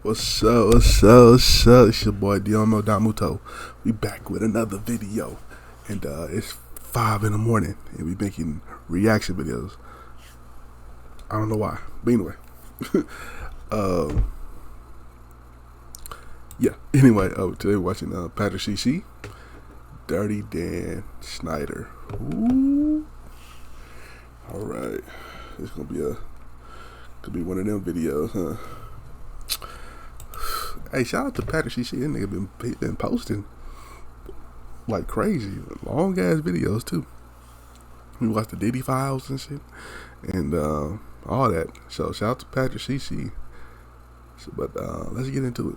What's up? What's up? What's up? It's your boy Domuto. We back with another video, and it's 5 in the morning, and we making reaction videos. I don't know why, but anyway, yeah. Anyway, today we're watching Patrick CC, Dirty Dan Schneider. Ooh. All right, it's could be one of them videos, huh? Hey, shout out to Patrick CC. That nigga been posting like crazy, long ass videos too. We watched the Diddy Files and shit, and all that. So shout out to Patrick CC. But let's get into it.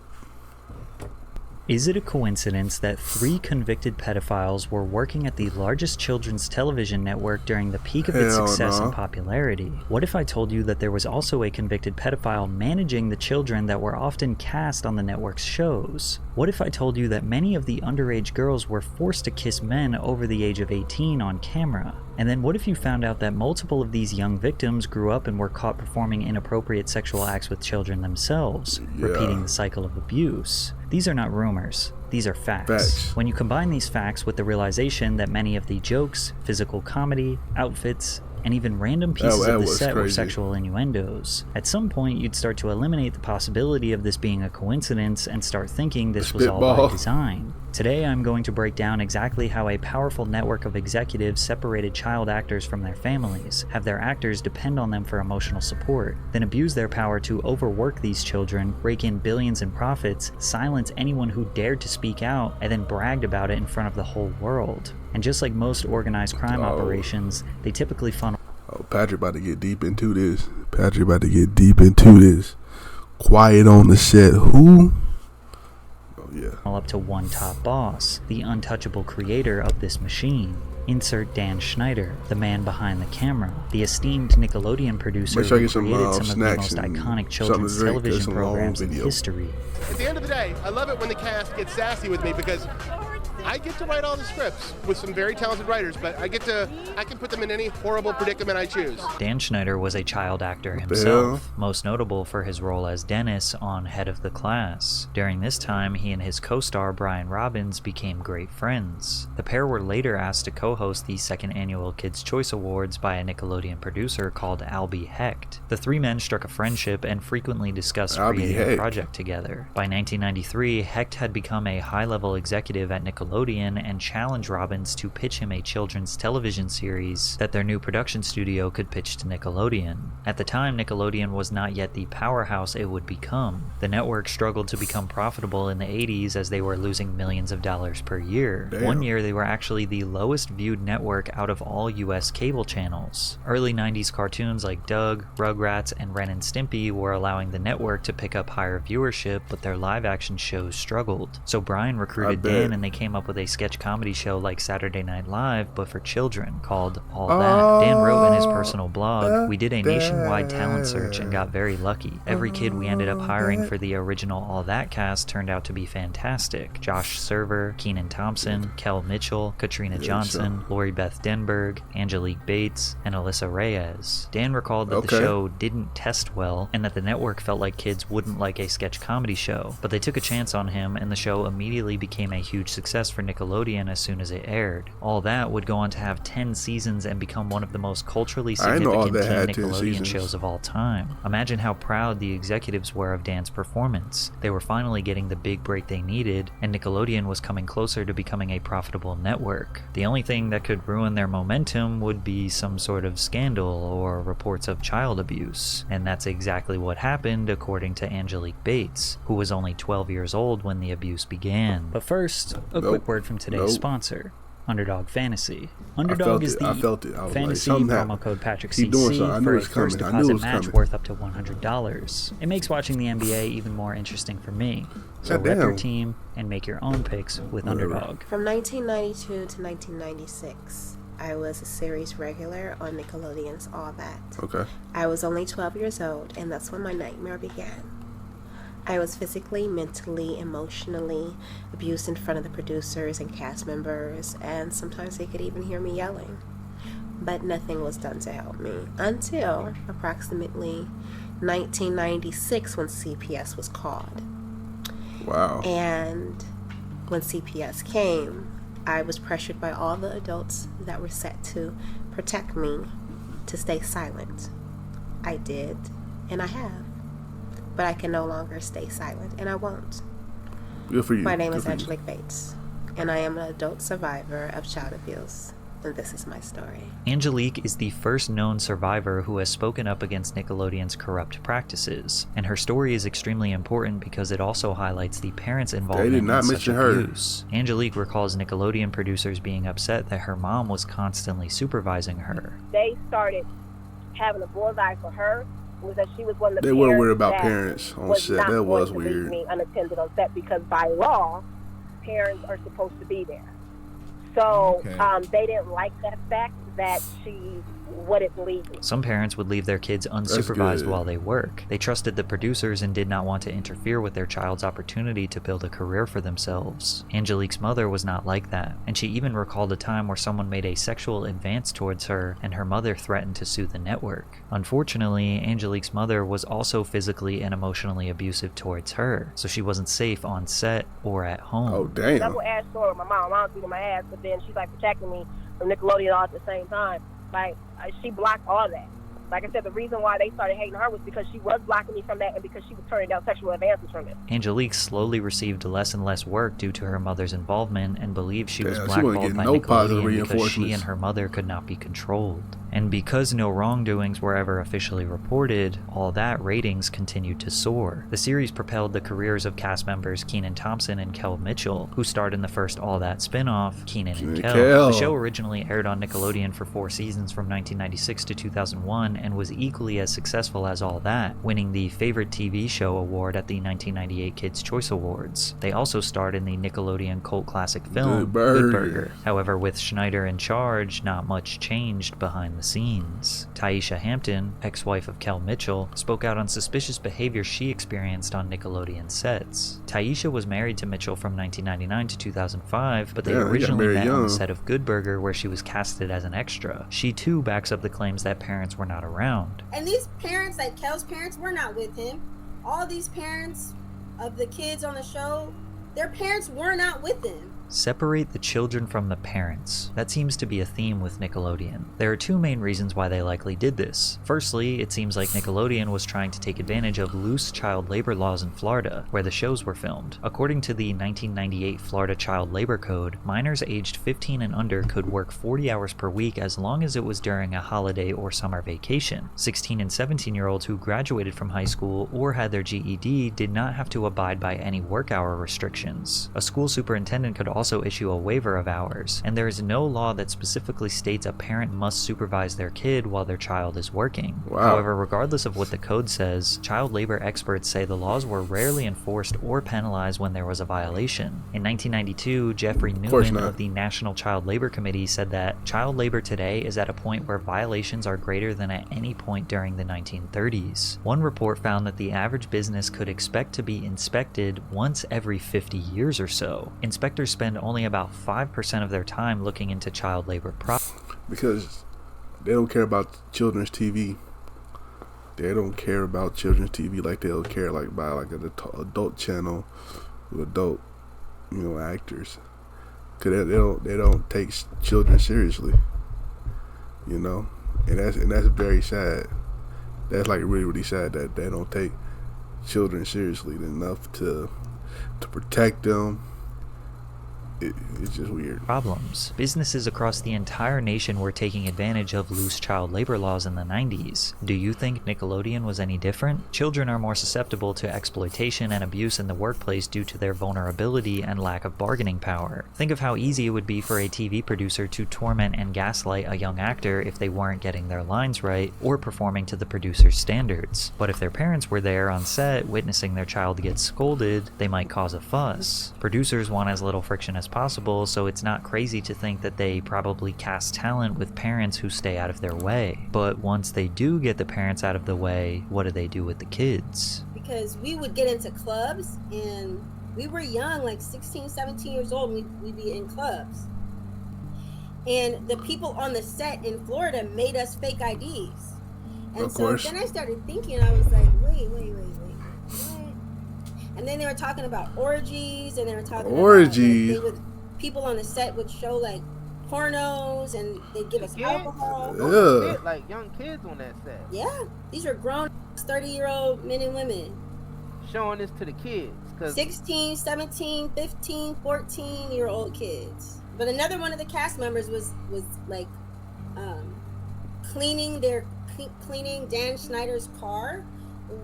Is it a coincidence that 3 convicted pedophiles were working at the largest children's television network during the peak of its success and popularity? What if I told you that there was also a convicted pedophile managing the children that were often cast on the network's shows? What if I told you that many of the underage girls were forced to kiss men over the age of 18 on camera? And then what if you found out that multiple of these young victims grew up and were caught performing inappropriate sexual acts with children themselves, repeating the cycle of abuse? These are not rumors, these are facts. When you combine these facts with the realization that many of the jokes, physical comedy, outfits, and even random pieces of the set were sexual innuendos, at some point you'd start to eliminate the possibility of this being a coincidence and start thinking this was all by design. Today I'm going to break down exactly how a powerful network of executives separated child actors from their families, have their actors depend on them for emotional support, then abuse their power to overwork these children, rake in billions in profits, silence anyone who dared to speak out, and then bragged about it in front of the whole world. And just like most organized crime operations, they typically funnel Patrick about to get deep into this. Quiet on the set. Who? Up to one top boss, the untouchable creator of this machine. Insert Dan Schneider, the man behind the camera, the esteemed Nickelodeon producer who created some of the most iconic children's television programs in history. At the end of the day, I love it when the cast gets sassy with me because I get to write all the scripts with some very talented writers, but I can put them in any horrible predicament I choose. Dan Schneider was a child actor himself, most notable for his role as Dennis on Head of the Class. During this time, he and his co-star Brian Robbins became great friends. The pair were later asked to co-host the second annual Kids' Choice Awards by a Nickelodeon producer called Albie Hecht. The 3 men struck a friendship and frequently discussed creating a project together. By 1993, Hecht had become a high-level executive at Nickelodeon and challenged Robbins to pitch him a children's television series that their new production studio could pitch to Nickelodeon. At the time, Nickelodeon was not yet the powerhouse it would become. The network struggled to become profitable in the 80s as they were losing millions of dollars per year. One year, they were actually the lowest viewed network out of all US cable channels. Early 90s cartoons like Doug, Rugrats, and Ren and Stimpy were allowing the network to pick up higher viewership, but their live-action shows struggled. So Brian recruited Dan and they came up with a sketch comedy show like Saturday Night Live, but for children, called All That. Dan wrote in his personal blog, "We did a nationwide talent search and got very lucky. Every kid we ended up hiring for the original All That cast turned out to be fantastic. Josh Server, Kenan Thompson, Kel Mitchell, Katrina Johnson, Lori Beth Denberg, Angelique Bates, and Alyssa Reyes." Dan recalled that the show didn't test well and that the network felt like kids wouldn't like a sketch comedy show, but they took a chance on him and the show immediately became a huge success for Nickelodeon as soon as it aired. All That would go on to have 10 seasons and become one of the most culturally significant teen Nickelodeon shows of all time. Imagine how proud the executives were of Dan's performance. They were finally getting the big break they needed, and Nickelodeon was coming closer to becoming a profitable network. The only thing that could ruin their momentum would be some sort of scandal or reports of child abuse. And that's exactly what happened, according to Angelique Bates, who was only 12 years old when the abuse began. But first, a quick word from today's sponsor, Underdog Fantasy. Underdog is the fantasy promo code PatrickCC for a first deposit match worth up to $100. It makes watching the NBA even more interesting for me. So rep your team and make your own picks with Underdog. From 1992 to 1996, I was a series regular on Nickelodeon's All That. I was only 12 years old, and that's when my nightmare began. I was physically, mentally, emotionally abused in front of the producers and cast members, and sometimes they could even hear me yelling. But nothing was done to help me until approximately 1996 when CPS was called. Wow. And when CPS came, I was pressured by all the adults that were set to protect me to stay silent. I did, and I have. But I can no longer stay silent, and I won't. Good for you. My name is Angelique Bates, and I am an adult survivor of child abuse. And this is my story. Angelique is the first known survivor who has spoken up against Nickelodeon's corrupt practices, and her story is extremely important because it also highlights the parents' involvement in such abuse. Angelique recalls Nickelodeon producers being upset that her mom was constantly supervising her. They started having a bull's eye for her, was that she was one of the They parents were worried about that parents on was set. not That was going to leave weird. me unattended on set because by law, parents are supposed to be there. So they didn't like that fact that she wouldn't leave. Some parents would leave their kids unsupervised while they work. They trusted the producers and did not want to interfere with their child's opportunity to build a career for themselves. Angelique's mother was not like that, and she even recalled a time where someone made a sexual advance towards her and her mother threatened to sue the network. Unfortunately, Angelique's mother was also physically and emotionally abusive towards her, so she wasn't safe on set or at home. Oh, damn. Double-ass story with my mom. My mom's beating my ass, but then she's like protecting me from Nickelodeon all at the same time. Like, she blocked all that. Like I said, the reason why they started hating her was because she was blocking me from that and because she was turning down sexual advances from it. Angelique slowly received less and less work due to her mother's involvement and believed she was blackballed by Nickelodeon because she and her mother could not be controlled. And because no wrongdoings were ever officially reported, all that ratings continued to soar. The series propelled the careers of cast members Kenan Thompson and Kel Mitchell, who starred in the first All That spin-off, Kenan and Kel. The show originally aired on Nickelodeon for 4 seasons from 1996 to 2001 and was equally as successful as All That, winning the Favorite TV Show award at the 1998 Kids' Choice Awards. They also starred in the Nickelodeon cult classic film Good Burger. However, with Schneider in charge, not much changed behind the scenes. Taisha Hampton, ex-wife of Kel Mitchell, spoke out on suspicious behavior she experienced on Nickelodeon sets. Taisha was married to Mitchell from 1999 to 2005, but they originally met on the set of Good Burger where she was casted as an extra. She too backs up the claims that parents were not around. And these parents, like Kel's parents, were not with him. All these parents of the kids on the show, their parents were not with him. Separate the children from the parents. That seems to be a theme with Nickelodeon. There are 2 main reasons why they likely did this. Firstly, it seems like Nickelodeon was trying to take advantage of loose child labor laws in Florida, where the shows were filmed. According to the 1998 Florida Child Labor Code, minors aged 15 and under could work 40 hours per week as long as it was during a holiday or summer vacation. 16 and 17-year-olds who graduated from high school or had their GED did not have to abide by any work hour restrictions. A school superintendent could also issue a waiver of hours, and there is no law that specifically states a parent must supervise their kid while their child is working. However, regardless of what the code says, child labor experts say the laws were rarely enforced or penalized when there was a violation. In 1992, Jeffrey Newman of the National Child Labor Committee said that child labor today is at a point where violations are greater than at any point during the 1930s. One report found that the average business could expect to be inspected once every 50 years or so. Inspectors spend only about 5% of their time looking into child labor because they don't care about children's TV. They don't care about children's TV like they'll care like by like an adult channel with adult, actors. Cause they don't take children seriously, and that's very sad. That's like really, really sad that they don't take children seriously enough to protect them. It's just weird. Problems. Businesses across the entire nation were taking advantage of loose child labor laws in the 90s. Do you think Nickelodeon was any different? Children are more susceptible to exploitation and abuse in the workplace due to their vulnerability and lack of bargaining power. Think of how easy it would be for a TV producer to torment and gaslight a young actor if they weren't getting their lines right or performing to the producer's standards. But if their parents were there on set witnessing their child get scolded, they might cause a fuss. Producers want as little friction as possible, so it's not crazy to think that they probably cast talent with parents who stay out of their way. But once they do get the parents out of the way, what do they do with the kids? Because we would get into clubs and we were young, like 16, 17 years old, we'd be in clubs. And the people on the set in Florida made us fake IDs. And of so course. then I started thinking, I was like, wait, what? And then they were talking about orgies, and they were talking orgies. about people on the set would show like pornos, and they'd give us alcohol. Yeah. Like young kids on that set. Yeah, these were grown 30-year-old men and women. Showing this to the kids. 16, 17, 15, 14-year-old kids. But another one of the cast members was like cleaning Dan Schneider's car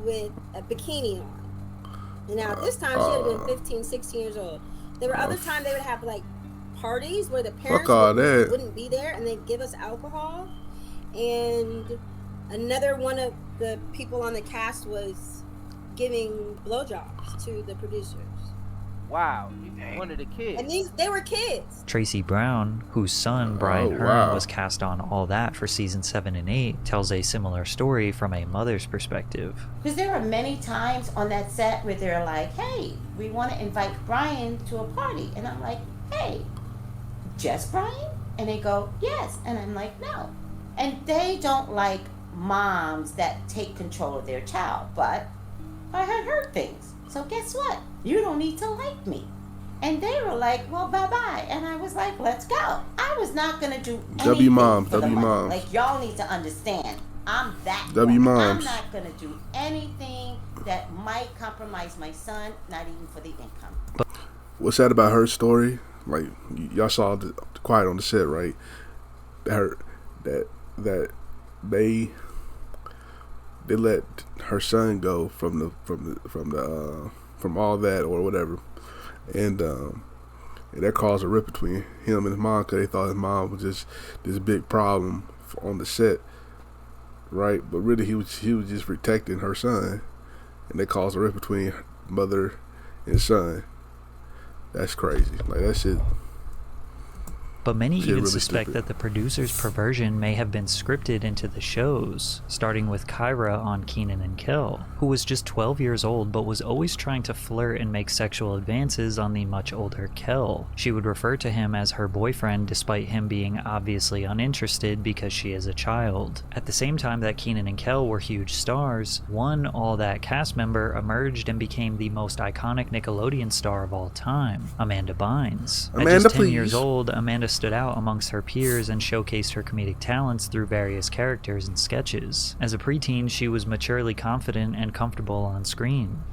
with a bikini on. And now this time she had been 15, 16 years old. There were other times they would have like parties where the parents wouldn't be there, and they'd give us alcohol. And another one of the people on the cast was giving blowjobs to the producers. Wow, one of the kids. And they were kids. Tracy Brown, whose son Brian Hearn was cast on All That for season 7 and 8, tells a similar story from a mother's perspective. Because there were many times on that set where they're like, hey, we want to invite Brian to a party. And I'm like, hey, just Brian? And they go, yes. And I'm like, no. And they don't like moms that take control of their child. But I had heard things. So guess what? You don't need to like me. And they were like, well, bye-bye. And I was like, let's go. I was not going to do anything for the money. Like, y'all need to understand, I'm that woman. I'm not going to do anything that might compromise my son, not even for the income. What's sad about her story? Like, y'all saw the Quiet on the Set, right? That they let her son go from All That or whatever, and that caused a rip between him and his mom, because they thought his mom was just this big problem on the set, right? But really he was just protecting her son, and that caused a rip between mother and son. That's crazy. Like, that shit. But many even really suspect stupid. that the producer's perversion may have been scripted into the shows, starting with Kyra on Kenan and Kel, who was just 12 years old but was always trying to flirt and make sexual advances on the much older Kel. She would refer to him as her boyfriend despite him being obviously uninterested because she is a child. At the same time that Kenan and Kel were huge stars, one All That cast member emerged and became the most iconic Nickelodeon star of all time, Amanda Bynes. At just 10 years old, Amanda stood out amongst her peers and showcased her comedic talents through various characters and sketches. As a preteen, she was maturely confident and comfortable on screen.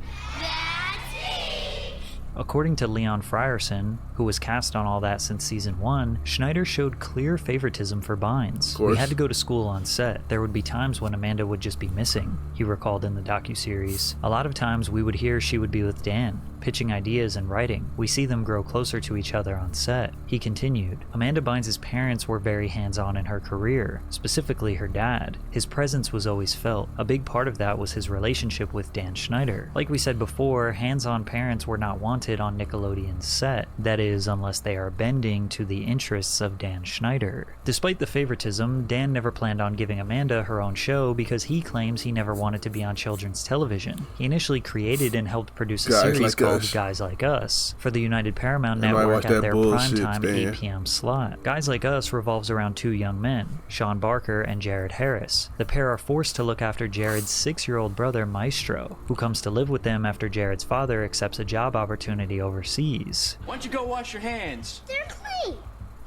According to Leon Frierson, who was cast on All That since season 1, Schneider showed clear favoritism for Bynes. We had to go to school on set. There would be times when Amanda would just be missing, he recalled in the docuseries. A lot of times we would hear she would be with Dan, pitching ideas and writing. We see them grow closer to each other on set. He continued, Amanda Bynes' parents were very hands-on in her career, specifically her dad. His presence was always felt. A big part of that was his relationship with Dan Schneider. Like we said before, hands-on parents were not wanted on Nickelodeon's set. That is, unless they are bending to the interests of Dan Schneider. Despite the favoritism, Dan never planned on giving Amanda her own show because he claims he never wanted to be on children's television. He initially created and helped produce a series called Guys Like Us for the United Paramount Network at their primetime 8 p.m. slot. Guys Like Us revolves around two young men, Sean Barker and Jared Harris. The pair are forced to look after Jared's 6-year-old brother Maestro, who comes to live with them after Jared's father accepts a job opportunity overseas. Why don't you go wash your hands? They're clean.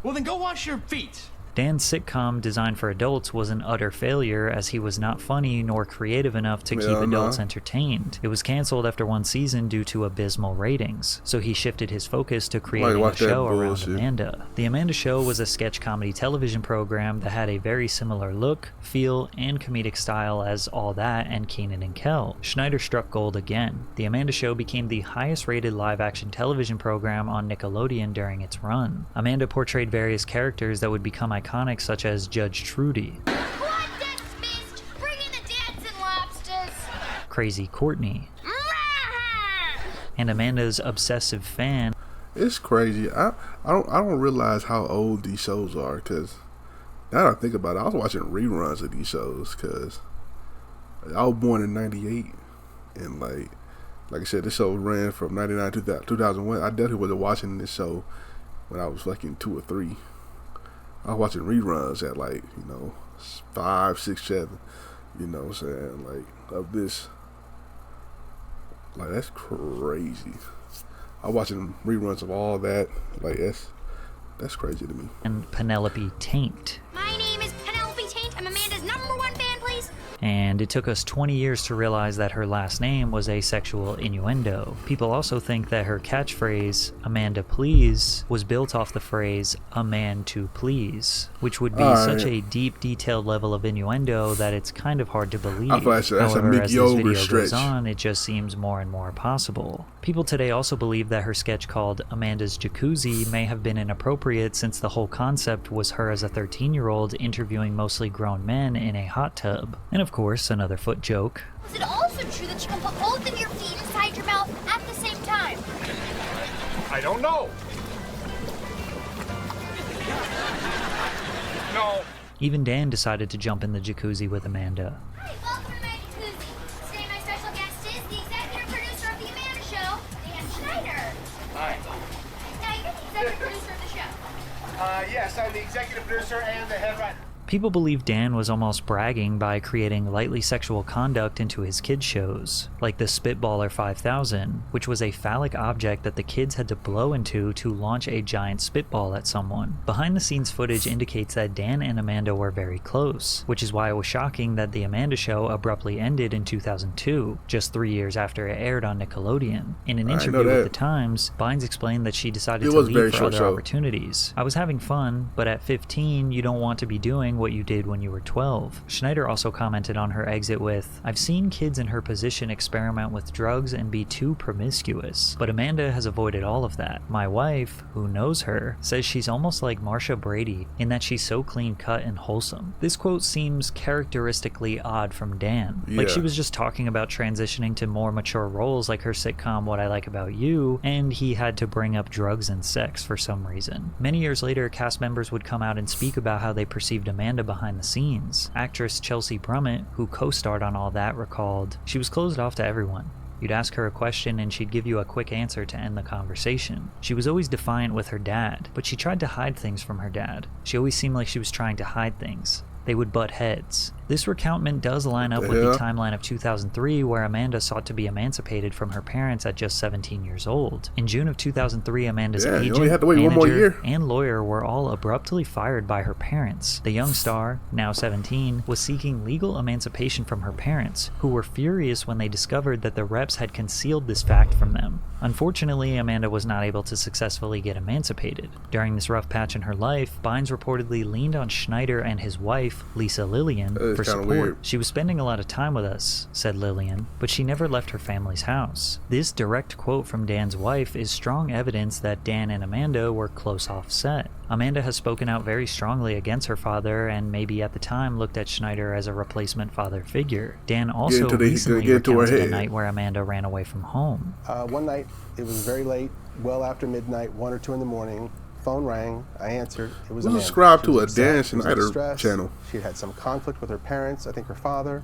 Well, then go wash your feet. Dan's sitcom designed for adults was an utter failure as he was not funny nor creative enough to keep adults entertained. It was canceled after one season due to abysmal ratings, so he shifted his focus to creating a show around Amanda. The Amanda Show was a sketch comedy television program that had a very similar look, feel, and comedic style as All That and Kenan and Kel. Schneider struck gold again. The Amanda Show became the highest rated live-action television program on Nickelodeon during its run. Amanda portrayed various characters that would become iconic, such as Judge Trudy, Crazy Courtney, and Amanda's obsessive fan. It's crazy. I don't realize how old these shows are, because now that I think about it, I was watching reruns of these shows because I was born in '98, and like I said, this show ran from '99 to 2001. I definitely wasn't watching this show when I was fucking 2 or 3. I was watching reruns at 5, 6, 7. You know what I'm saying? Like, of this. Like, that's crazy. I'm watching reruns of all that. Like, that's crazy to me. And Penelope Taint. My name is Penelope Taint. I'm Amanda's #1 fan, please. And it took us 20 years to realize that her last name was a sexual innuendo. People also think that her catchphrase, Amanda Please, was built off the phrase, a man to please, which would be such a deep, detailed level of innuendo that it's kind of hard to believe. I feel like that's However, a as this video stretch. goes on, it just seems more and more possible. People today also believe that her sketch called Amanda's Jacuzzi may have been inappropriate since the whole concept was her as a 13-year-old interviewing mostly grown men in a hot tub. And of course, another foot joke. Is it also true that you can put both of your feet inside your mouth at the same time? I don't know. No. Even Dan decided to jump in the jacuzzi with Amanda. Hi, welcome to my jacuzzi. Today my special guest is the executive producer of The Amanda Show, Dan Schneider. Hi. Now, you're the executive producer of the show. Yes, I'm the executive producer and the head writer. People believe Dan was almost bragging by creating lightly sexual conduct into his kids' shows, like the Spitballer 5000, which was a phallic object that the kids had to blow into to launch a giant spitball at someone. Behind-the-scenes footage indicates that Dan and Amanda were very close, which is why it was shocking that The Amanda Show abruptly ended in 2002, just 3 years after it aired on Nickelodeon. In an interview with The Times, Bynes explained that she decided to leave for other opportunities. I was having fun, but at 15, you don't want to be doing what you did when you were 12. Schneider also commented on her exit with, I've seen kids in her position experiment with drugs and be too promiscuous, but Amanda has avoided all of that. My wife, who knows her, says she's almost like Marsha Brady in that she's so clean-cut and wholesome. This quote seems characteristically odd from Dan. Like she was just talking about transitioning to more mature roles like her sitcom What I Like About You, and he had to bring up drugs and sex for some reason. Many years later, cast members would come out and speak about how they perceived Amanda behind the scenes. Actress Chelsea Brummett, who co-starred on All That, recalled, she was closed off to everyone. You'd ask her a question and she'd give you a quick answer to end the conversation. She was always defiant with her dad, but she tried to hide things from her dad. She always seemed like she was trying to hide things. They would butt heads. This recountment does line up with the timeline of 2003, where Amanda sought to be emancipated from her parents at just 17 years old. In June of 2003, Amanda's agent, manager, and lawyer were all abruptly fired by her parents. The young star, now 17, was seeking legal emancipation from her parents, who were furious when they discovered that the reps had concealed this fact from them. Unfortunately, Amanda was not able to successfully get emancipated. During this rough patch in her life, Bynes reportedly leaned on Schneider and his wife, Lisa Lillian, for support. Weird. She was spending a lot of time with us, said Lillian, but she never left her family's house. This direct quote from Dan's wife is strong evidence that Dan and Amanda were close offset. Amanda has spoken out very strongly against her father and maybe at the time looked at Schneider as a replacement father figure. Dan also recently recounted a night where Amanda ran away from home. One night, it was very late, well after midnight, 1 or 2 in the morning. Phone rang. I answered. It was Amanda. Subscribe to a Dan Schneider channel. She had some conflict with her parents, I think her father,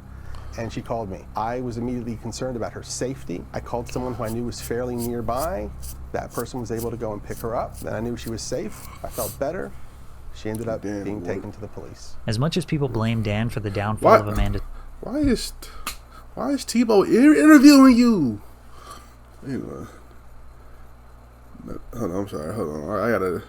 and she called me. I was immediately concerned about her safety. I called someone who I knew was fairly nearby. That person was able to go and pick her up. Then I knew she was safe. I felt better. She ended up being taken to the police. As much as people blame Dan for the downfall of Amanda... Why is Tebow interviewing you? Anyway. Hold on, I'm sorry. Hold on.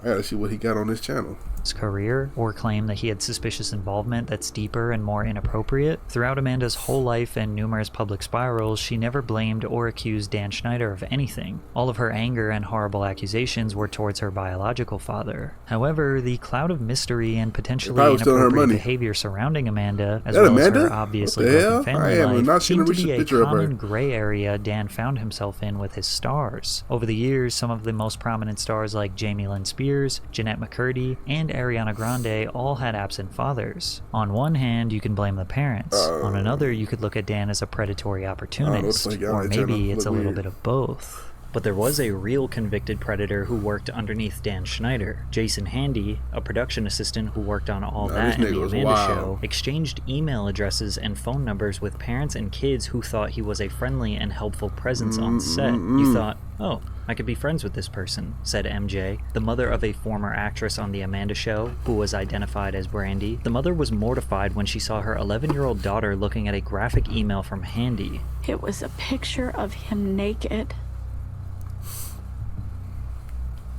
I gotta see what he got on this channel. Career, or claim that he had suspicious involvement that's deeper and more inappropriate. Throughout Amanda's whole life and numerous public spirals, she never blamed or accused Dan Schneider of anything. All of her anger and horrible accusations were towards her biological father. However, the cloud of mystery and potentially inappropriate behavior surrounding Amanda, as well as her obviously broken family life, seemed to be a common gray area Dan found himself in with his stars. Over the years, some of the most prominent stars like Jamie Lynn Spears, Jeanette McCurdy, and Ariana Grande all had absent fathers. On one hand, you can blame the parents. On another, you could look at Dan as a predatory opportunist. Or maybe it's a little bit of both. But there was a real convicted predator who worked underneath Dan Schneider. Jason Handy, a production assistant who worked on All That and The Amanda Show, exchanged email addresses and phone numbers with parents and kids who thought he was a friendly and helpful presence on set. You thought, oh, I could be friends with this person, said MJ, the mother of a former actress on The Amanda Show, who was identified as Brandy. The mother was mortified when she saw her 11-year-old daughter looking at a graphic email from Handy. It was a picture of him naked,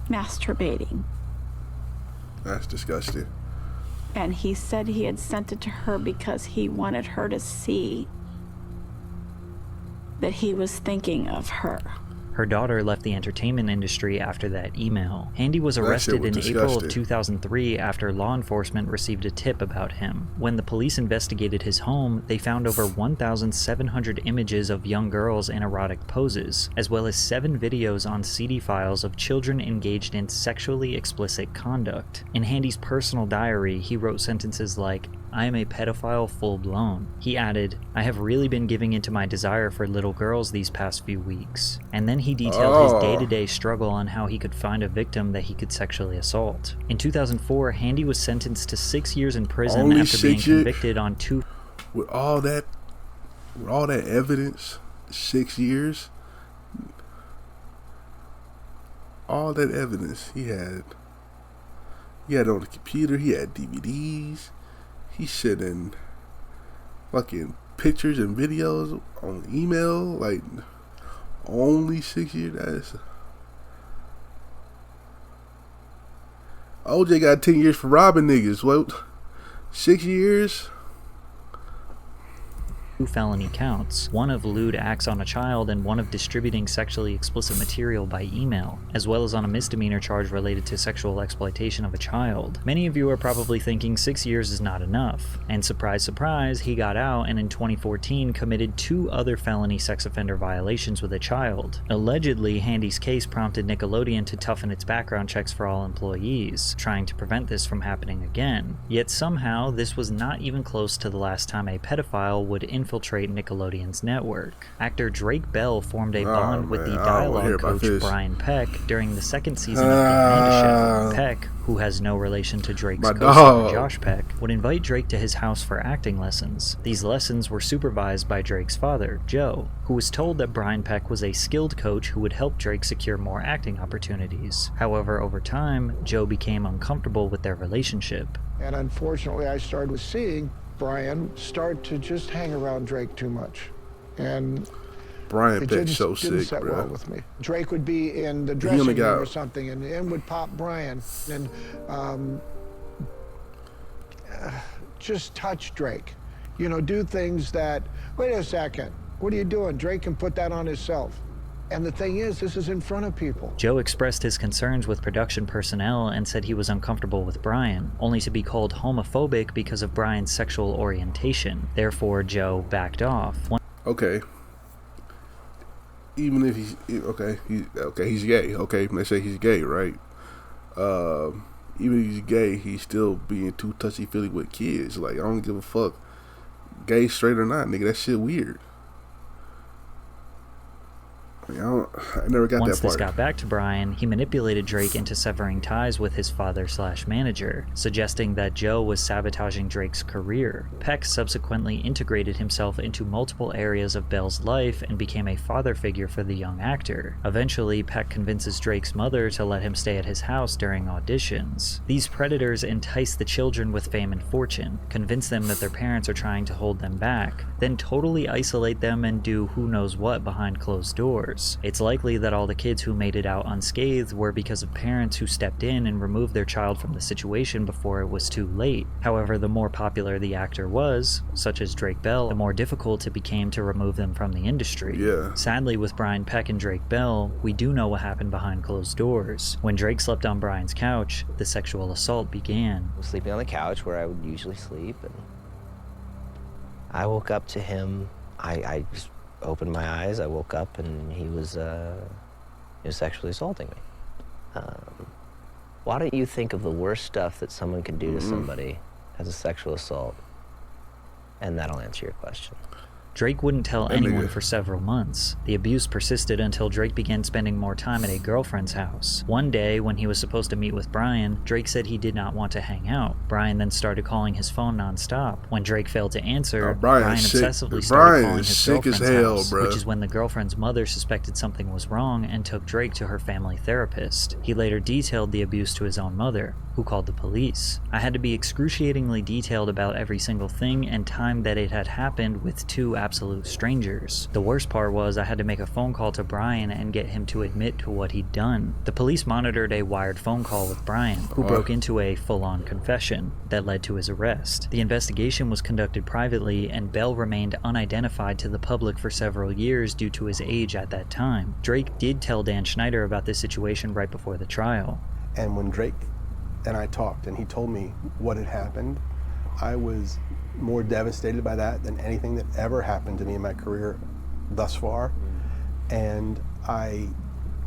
masturbating. That's disgusting. And he said he had sent it to her because he wanted her to see that he was thinking of her. Her daughter left the entertainment industry after that email. Handy was arrested in April of 2003 after law enforcement received a tip about him. When the police investigated his home, they found over 1,700 images of young girls in erotic poses, as well as 7 videos on CD files of children engaged in sexually explicit conduct. In Handy's personal diary, he wrote sentences like, "I am a pedophile full-blown." He added, "I have really been giving into my desire for little girls these past few weeks." And then he detailed his day-to-day struggle on how he could find a victim that he could sexually assault. In 2004, Handy was sentenced to 6 years in prison after being convicted on 2... With all that evidence, 6 years? All that evidence he had on the computer, he had DVDs. He's sending fucking pictures and videos on email, like, only 6 years. That's... OJ got 10 years for robbing niggas. What? 6 years? 2 felony counts, one of lewd acts on a child and one of distributing sexually explicit material by email, as well as on a misdemeanor charge related to sexual exploitation of a child. Many of you are probably thinking 6 years is not enough, and surprise surprise, he got out and in 2014 committed 2 other felony sex offender violations with a child. Allegedly, Handy's case prompted Nickelodeon to toughen its background checks for all employees, trying to prevent this from happening again. Yet somehow, this was not even close to the last time a pedophile would infiltrate Nickelodeon's network. Actor Drake Bell formed a bond with the dialogue coach Brian Peck during the 2nd season of The Amanda Show. Peck, who has no relation to Drake's co-star Josh Peck, would invite Drake to his house for acting lessons. These lessons were supervised by Drake's father, Joe, who was told that Brian Peck was a skilled coach who would help Drake secure more acting opportunities. However, over time, Joe became uncomfortable with their relationship. And unfortunately, I started seeing Brian start to just hang around Drake too much, and Brian Peck's so sick, bro. Well with me. Drake would be in the dressing room or something, and in would pop Brian and just touch Drake. You know, do things that. Wait a second, what are you doing? Drake can put that on himself. And the thing is, this is in front of people. Joe expressed his concerns with production personnel and said he was uncomfortable with Brian, only to be called homophobic because of Brian's sexual orientation. Therefore, Joe backed off. Okay. Even if he's he's gay. Okay, let's say he's gay, right? Even if he's gay, he's still being too touchy-feely with kids. Like, I don't give a fuck, gay, straight or not, nigga. That shit weird. I never got Once that part. this got back to Brian, he manipulated Drake into severing ties with his father/manager, suggesting that Joe was sabotaging Drake's career. Peck subsequently integrated himself into multiple areas of Bell's life and became a father figure for the young actor. Eventually, Peck convinces Drake's mother to let him stay at his house during auditions. These predators entice the children with fame and fortune, convince them that their parents are trying to hold them back, then totally isolate them and do who knows what behind closed doors. It's likely that all the kids who made it out unscathed were because of parents who stepped in and removed their child from the situation before it was too late. However, the more popular the actor was, such as Drake Bell, the more difficult it became to remove them from the industry. Yeah. Sadly, with Brian Peck and Drake Bell, we do know what happened behind closed doors. When Drake slept on Brian's couch, the sexual assault began. I was sleeping on the couch where I would usually sleep, and I woke up to him. I just opened my eyes, I woke up, and he was sexually assaulting me. Why don't you think of the worst stuff that someone can do to somebody as a sexual assault, and that'll answer your question. Drake wouldn't tell anyone for several months. The abuse persisted until Drake began spending more time at a girlfriend's house. One day, when he was supposed to meet with Brian, Drake said he did not want to hang out. Brian then started calling his phone nonstop. When Drake failed to answer, Brian obsessively started calling his girlfriend's house, which is when the girlfriend's mother suspected something was wrong and took Drake to her family therapist. He later detailed the abuse to his own mother, who called the police. I had to be excruciatingly detailed about every single thing and time that it had happened with two absolute strangers. The worst part was I had to make a phone call to Brian and get him to admit to what he'd done. The police monitored a wired phone call with Brian, who broke into a full-on confession that led to his arrest. The investigation was conducted privately, and Bell remained unidentified to the public for several years due to his age at that time. Drake did tell Dan Schneider about this situation right before the trial. And when Drake and I talked and he told me what had happened, I was more devastated by that than anything that ever happened to me in my career thus far. And I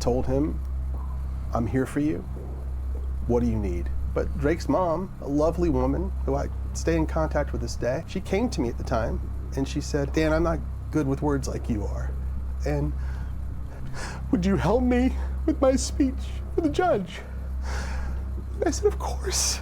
told him, I'm here for you. What do you need? But Drake's mom, a lovely woman who I stay in contact with this day, she came to me at the time and she said, Dan, I'm not good with words like you are. And would you help me with my speech for the judge? And I said, of course.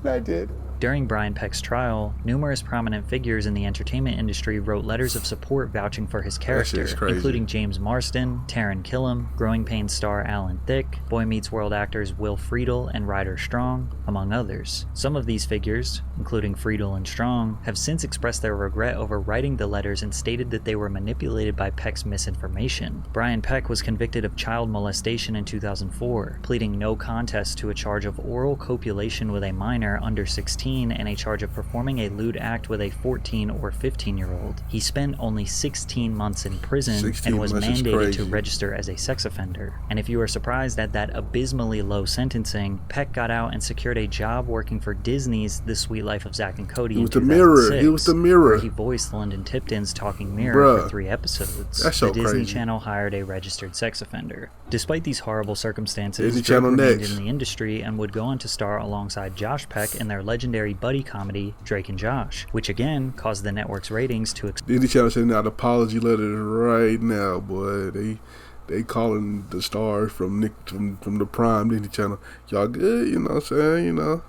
And I did. During Brian Peck's trial, numerous prominent figures in the entertainment industry wrote letters of support vouching for his character, including James Marsden, Taran Killam, Growing Pains star Alan Thicke, Boy Meets World actors Will Friedle and Ryder Strong, among others. Some of these figures, including Friedle and Strong, have since expressed their regret over writing the letters and stated that they were manipulated by Peck's misinformation. Brian Peck was convicted of child molestation in 2004, pleading no contest to a charge of oral copulation with a minor under 16 and a charge of performing a lewd act with a 14 or 15-year-old. He spent only 16 months in prison and was mandated to register as a sex offender. And if you are surprised at that abysmally low sentencing, Peck got out and secured a job working for Disney's The Sweet Life of Zack and Cody in 2006. He was the mirror. Where he voiced London Tipton's Talking Mirror for 3 episodes. That's so the Disney crazy. Channel hired a registered sex offender. Despite these horrible circumstances, Disney Drake Channel remained next. in the industry and would go on to star alongside Josh Peck in their legendary buddy comedy Drake and Josh, which again caused the network's ratings to Disney Channel sending out apology letters right now, boy. They calling the stars from the Prime Disney Channel. Y'all good? You know what I'm saying? You know.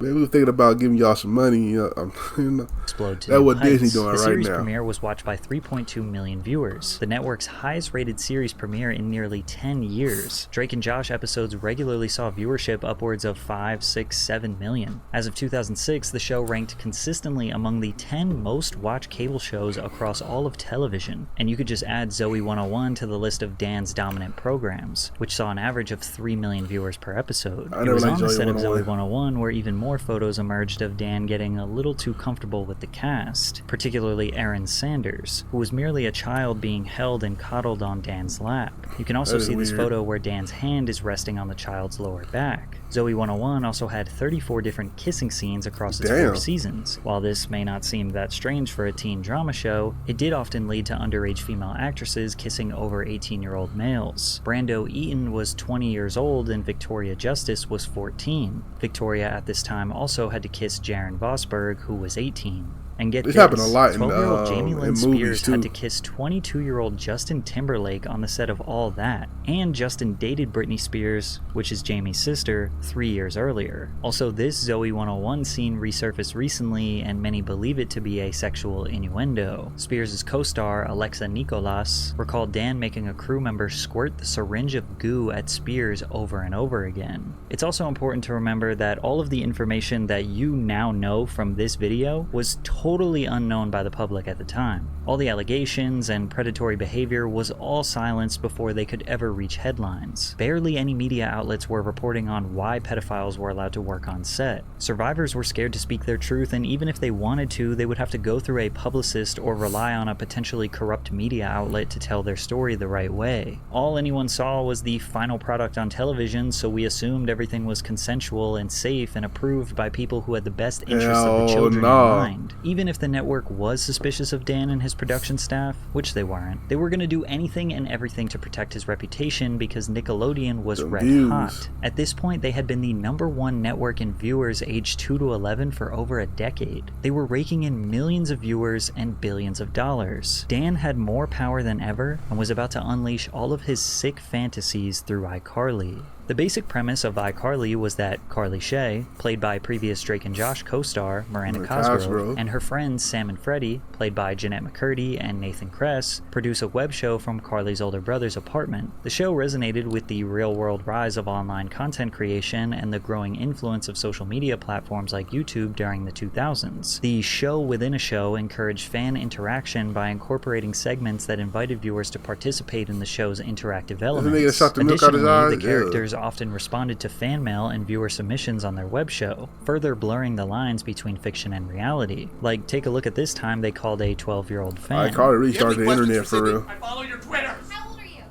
Man, we were thinking about giving y'all some money, you know. Explode to That's new what heights. Disney doing the right series now. premiere was watched by 3.2 million viewers, the network's highest-rated series premiere in nearly 10 years. Drake and Josh episodes regularly saw viewership upwards of 5, 6, 7 million. As of 2006, the show ranked consistently among the 10 most-watched cable shows across all of television, and you could just add Zoe 101 to the list of Dan's dominant programs, which saw an average of 3 million viewers per episode. It was on the set of Zoe 101 where even more photos emerged of Dan getting a little too comfortable with the cast, particularly Erin Sanders, who was merely a child being held and coddled on Dan's lap. You can also see this photo where Dan's hand is resting on the child's lower back. Zoe 101 also had 34 different kissing scenes across its 4 seasons. While this may not seem that strange for a teen drama show, it did often lead to underage female actresses kissing over 18-year-old males. Brando Eaton was 20 years old and Victoria Justice was 14. Victoria at this time also had to kiss Jaren Vosberg, who was 18. And get this, happened a lot in 12-year-old Jamie Lynn in Spears movies, too. had to kiss 22-year-old Justin Timberlake on the set of All That, and Justin dated Britney Spears, which is Jamie's sister, 3 years earlier. Also, this Zoe 101 scene resurfaced recently, and many believe it to be a sexual innuendo. Spears' co-star, Alexa Nicolas, recalled Dan making a crew member squirt the syringe of goo at Spears over and over again. It's also important to remember that all of the information that you now know from this video was totally unknown by the public at the time. All the allegations and predatory behavior was all silenced before they could ever reach headlines. Barely any media outlets were reporting on why pedophiles were allowed to work on set. Survivors were scared to speak their truth, and even if they wanted to, they would have to go through a publicist or rely on a potentially corrupt media outlet to tell their story the right way. All anyone saw was the final product on television, so we assumed everything was consensual and safe and approved by people who had the best interests of the children in mind. even if the network was suspicious of Dan and his production staff, which they weren't, they were going to do anything and everything to protect his reputation because Nickelodeon was red hot. At this point, they had been the #1 network in viewers aged 2 to 11 for over a decade. They were raking in millions of viewers and billions of dollars. Dan had more power than ever and was about to unleash all of his sick fantasies through iCarly. The basic premise of iCarly was that Carly Shay, played by previous Drake and Josh co-star Miranda Cosgrove, and her friends Sam and Freddie, played by Jeanette McCurdy and Nathan Kress, produce a web show from Carly's older brother's apartment. The show resonated with the real-world rise of online content creation and the growing influence of social media platforms like YouTube during the 2000s. The show within a show encouraged fan interaction by incorporating segments that invited viewers to participate in the show's interactive elements. Additionally, the characters often responded to fan mail and viewer submissions on their web show, further blurring the lines between fiction and reality. Like, take a look at this time they called a 12-year-old fan. iCarly restarted the internet for real. I follow your Twitter. How old are you?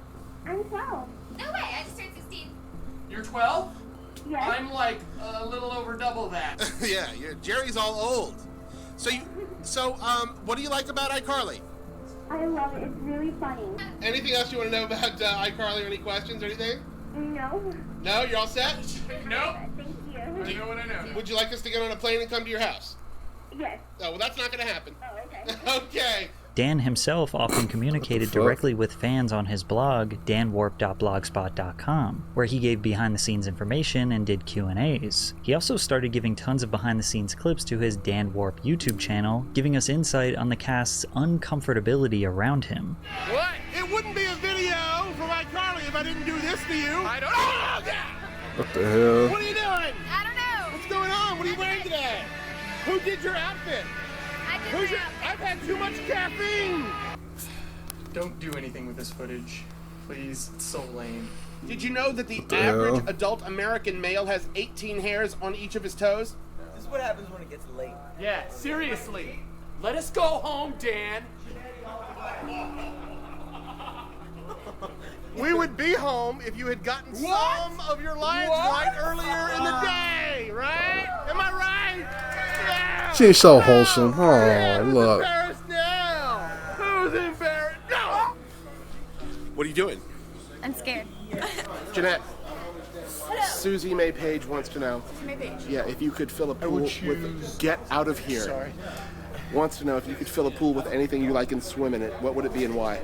I'm 12. No way, I just turned 16. You're 12? Yes. I'm like a little over double that. Yeah, Jerry's all old. So what do you like about iCarly? I love it. It's really funny. Anything else you want to know about iCarly or any questions or anything? No. No? You're all set? No. Thank you. Do you know what I know? Would you like us to get on a plane and come to your house? Yes. Oh, well, that's not going to happen. Oh, okay. Okay. Dan himself often communicated directly with fans on his blog, danwarp.blogspot.com, where he gave behind-the-scenes information and did Q&As. He also started giving tons of behind-the-scenes clips to his Dan Warp YouTube channel, giving us insight on the cast's uncomfortability around him. What? It wouldn't be a video from iCarly if I didn't do this to you. I don't know. What the hell? What are you doing? I don't know. What's going on? What are you wearing today? Who did your outfit? I've had too much caffeine! Don't do anything with this footage. Please, it's so lame. Did you know that the average adult American male has 18 hairs on each of his toes? This is what happens when it gets late. Yeah, seriously. Let us go home, Dan. We would be home if you had gotten some of your lines right earlier in the day, right? Am I right? Yeah. She's so wholesome. Oh, look. Embarrassed now. Who's embarrassed? No. What are you doing? I'm scared. Jeanette. Susie May Page wants to know. Susie May Page. Yeah, if you could fill a pool with get out of here. Sorry. Wants to know if you could fill a pool with anything you like and swim in it. What would it be and why?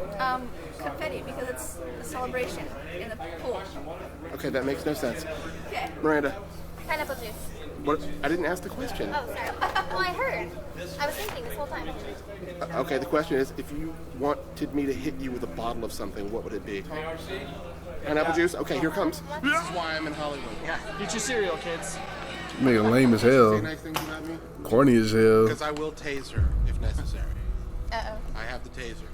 Confetti, because it's a celebration in the pool. Okay, that makes no sense. Okay. Miranda. Pineapple juice. What? I didn't ask the question. Oh, sorry. Well, I heard. I was thinking this whole time. Okay, the question is, if you wanted me to hit you with a bottle of something, what would it be? Pineapple juice? Okay, here comes. This is why I'm in Hollywood. Yeah, eat your cereal, kids. Nigga lame as hell. Say nice things about me? Corny as hell. Because I will tase her if necessary. Uh-oh. I have the taser.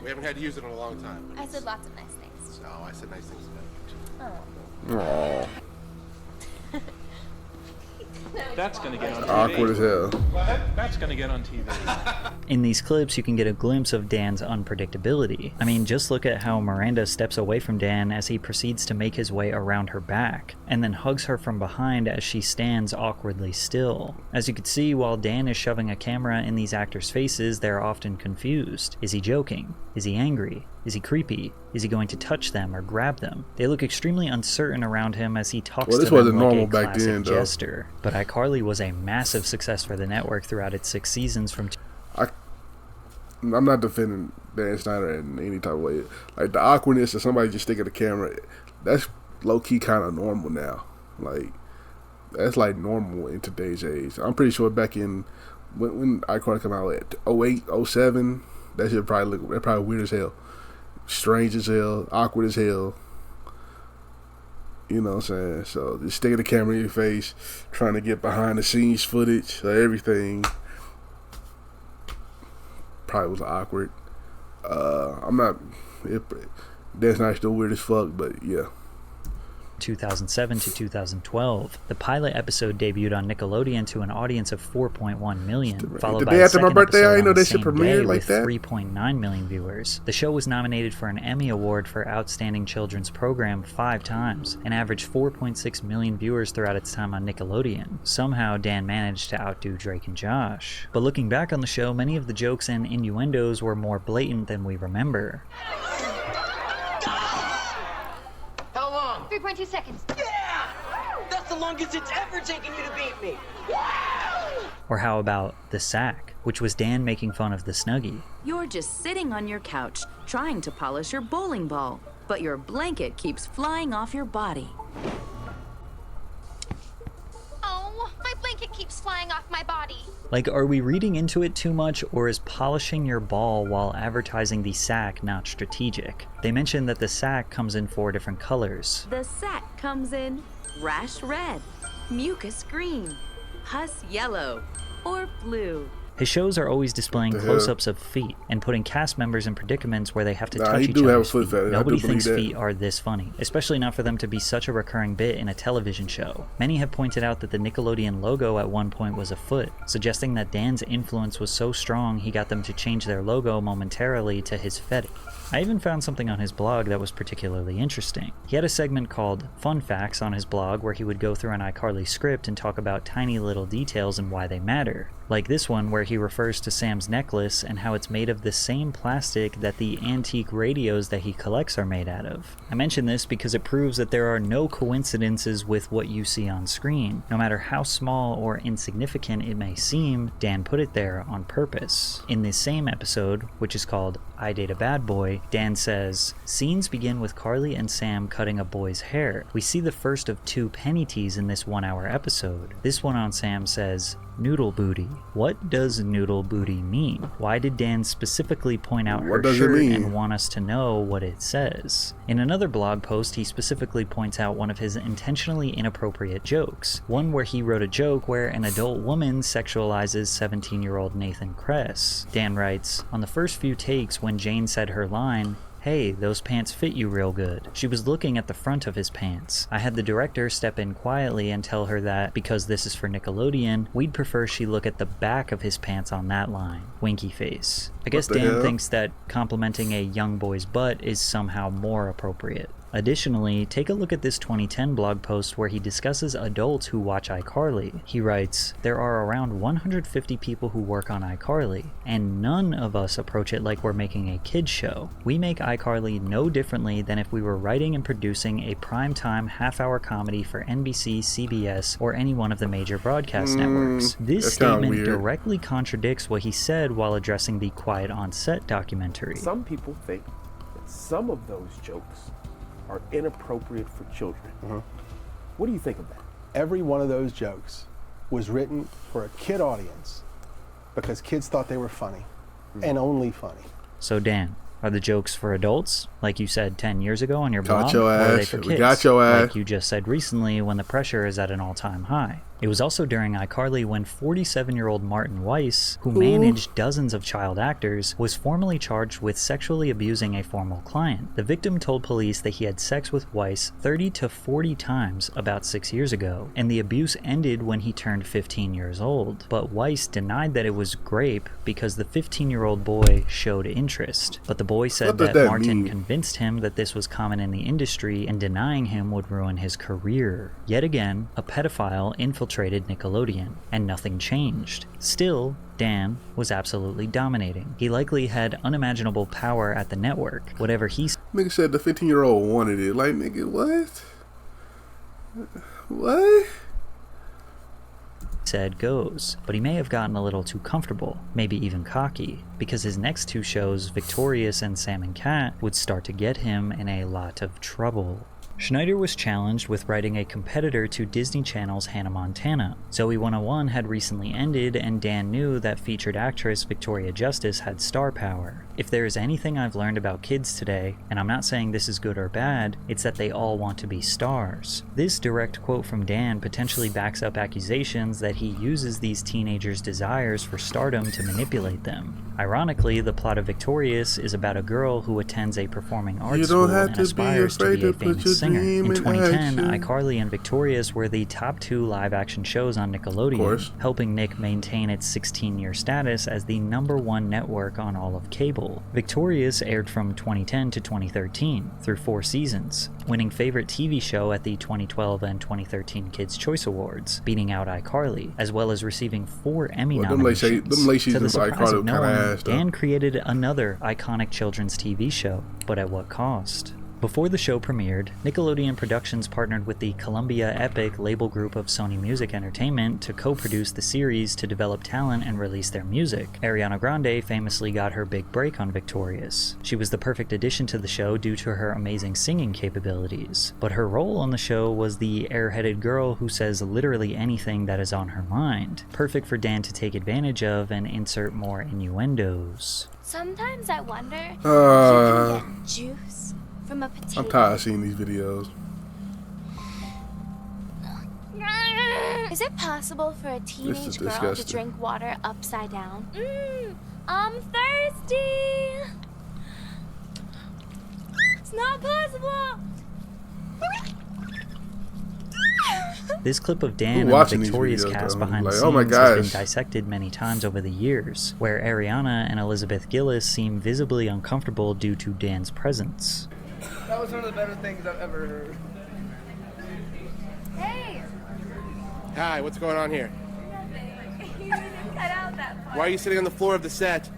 We haven't had to use it in a long time. I said lots of nice things. Oh, I said nice things about you too. Oh. Aww. That's gonna get on TV. Awkward as hell. That's gonna get on TV. In these clips, you can get a glimpse of Dan's unpredictability. I mean, just look at how Miranda steps away from Dan as he proceeds to make his way around her back, and then hugs her from behind as she stands awkwardly still. As you can see, while Dan is shoving a camera in these actors' faces, they're often confused. Is he joking? Is he angry? Is he creepy? Is he going to touch them or grab them? They look extremely uncertain around him as he talks to them like a classic jester. But iCarly was a massive success for the network throughout its 6 seasons from... I'm not defending Dan Schneider in any type of way. Like, the awkwardness of somebody just sticking the camera, that's low-key kind of normal now. Like, that's like normal in today's age. I'm pretty sure back in... When iCarly came out at 08, 07, that shit probably weird as hell. Strange as hell, awkward as hell. You know what I'm saying? So just sticking the camera in your face, trying to get behind the scenes footage of everything. Probably was awkward. I'm not. Dan Schneider's still weird as fuck, but yeah. 2007 to 2012. The pilot episode debuted on Nickelodeon to an audience of 4.1 million, followed by a second episode on the same day with 3.9 million viewers. The show was nominated for an Emmy Award for Outstanding Children's Program 5 times, and averaged 4.6 million viewers throughout its time on Nickelodeon. Somehow, Dan managed to outdo Drake and Josh. But looking back on the show, many of the jokes and innuendos were more blatant than we remember. How long? 3.2 seconds. Yeah! That's the longest it's ever taken you to beat me. Or how about the sack, which was Dan making fun of the Snuggie. You're just sitting on your couch, trying to polish your bowling ball, but your blanket keeps flying off your body. Oh, my blanket keeps flying off my body. Like, are we reading into it too much, or is polishing your ball while advertising the sack not strategic? They mentioned that the sack comes in 4 different colors. The sack comes in rash red, mucus green, pus yellow, or blue. His shows are always displaying close-ups of feet and putting cast members in predicaments where they have to touch each other's feet. Nobody thinks feet are this funny, especially not for them to be such a recurring bit in a television show. Many have pointed out that the Nickelodeon logo at one point was a foot, suggesting that Dan's influence was so strong he got them to change their logo momentarily to his fetish. I even found something on his blog that was particularly interesting. He had a segment called Fun Facts on his blog where he would go through an iCarly script and talk about tiny little details and why they matter. Like this one where he refers to Sam's necklace and how it's made of the same plastic that the antique radios that he collects are made out of. I mention this because it proves that there are no coincidences with what you see on screen. No matter how small or insignificant it may seem, Dan put it there on purpose. In this same episode, which is called I Date a Bad Boy, Dan says, scenes begin with Carly and Sam cutting a boy's hair. We see the first of 2 penny teas in this 1-hour episode. This one on Sam says, noodle booty. What does noodle booty mean? Why did Dan specifically point out her shirt and want us to know what it says? In another blog post, he specifically points out one of his intentionally inappropriate jokes. One where he wrote a joke where an adult woman sexualizes 17-year-old Nathan Kress. Dan writes, on the first few takes when Jane said her line, hey, those pants fit you real good, she was looking at the front of his pants. I had the director step in quietly and tell her that, because this is for Nickelodeon, we'd prefer she look at the back of his pants on that line. Winky face. I guess Dan thinks that complimenting a young boy's butt is somehow more appropriate. Additionally, take a look at this 2010 blog post where he discusses adults who watch iCarly. He writes, there are around 150 people who work on iCarly, and none of us approach it like we're making a kids show. We make iCarly no differently than if we were writing and producing a primetime half-hour comedy for NBC, CBS, or any one of the major broadcast networks. This statement directly contradicts what he said while addressing the Quiet on Set documentary. Some people think that some of those jokes are inappropriate for children. What do you think of that? Every one of those jokes was written for a kid audience because kids thought they were funny and only funny. So Dan, are the jokes for adults, like you said 10 years ago on your blog, or are they for kids, we got your ass, like you just said recently when the pressure is at an all-time high? It was also during iCarly when 47-year-old Martin Weiss, who managed dozens of child actors, was formally charged with sexually abusing a former client. The victim told police that he had sex with Weiss 30 to 40 times about 6 years ago, and the abuse ended when he turned 15 years old. But Weiss denied that it was rape because the 15-year-old boy showed interest. But the boy said that Martin convinced him that this was common in the industry and denying him would ruin his career. Yet again, a pedophile infiltrated Nickelodeon, and nothing changed. Still, Dan was absolutely dominating. He likely had unimaginable power at the network. Whatever he nigga said the 15-year-old wanted it. Like, nigga, what? What? said goes, but he may have gotten a little too comfortable, maybe even cocky, because his next 2 shows, Victorious and Sam and Cat, would start to get him in a lot of trouble. Schneider was challenged with writing a competitor to Disney Channel's Hannah Montana. Zoey 101 had recently ended, and Dan knew that featured actress Victoria Justice had star power. If there is anything I've learned about kids today, and I'm not saying this is good or bad, it's that they all want to be stars. This direct quote from Dan potentially backs up accusations that he uses these teenagers' desires for stardom to manipulate them. Ironically, the plot of Victorious is about a girl who attends a performing arts school and aspires to be a famous singer. singer. In 2010, iCarly and Victorious were the top 2 live-action shows on Nickelodeon, helping Nick maintain its 16-year status as the #1 network on all of cable. Victorious aired from 2010 to 2013 through 4 seasons, winning Favorite TV Show at the 2012 and 2013 Kids' Choice Awards, beating out iCarly, as well as receiving 4 Emmy nominations. To the surprise of no one, Dan created another iconic children's TV show, but at what cost? Before the show premiered, Nickelodeon Productions partnered with the Columbia Epic label group of Sony Music Entertainment to co-produce the series to develop talent and release their music. Ariana Grande famously got her big break on Victorious. She was the perfect addition to the show due to her amazing singing capabilities, but her role on the show was the airheaded girl who says literally anything that is on her mind, perfect for Dan to take advantage of and insert more innuendos. Sometimes I wonder if you can get juice from a potato. I'm tired of seeing these videos. Is it possible for a teenage girl to drink water upside down? I'm thirsty. It's not possible. This clip of Dan and the Victorious cast behind the scenes has been dissected many times over the years, where Ariana and Elizabeth Gillis seem visibly uncomfortable due to Dan's presence. That was one of the better things I've ever heard. Hey! Hi, what's going on here? Nothing. You didn't cut out that part. Why are you sitting on the floor of the set?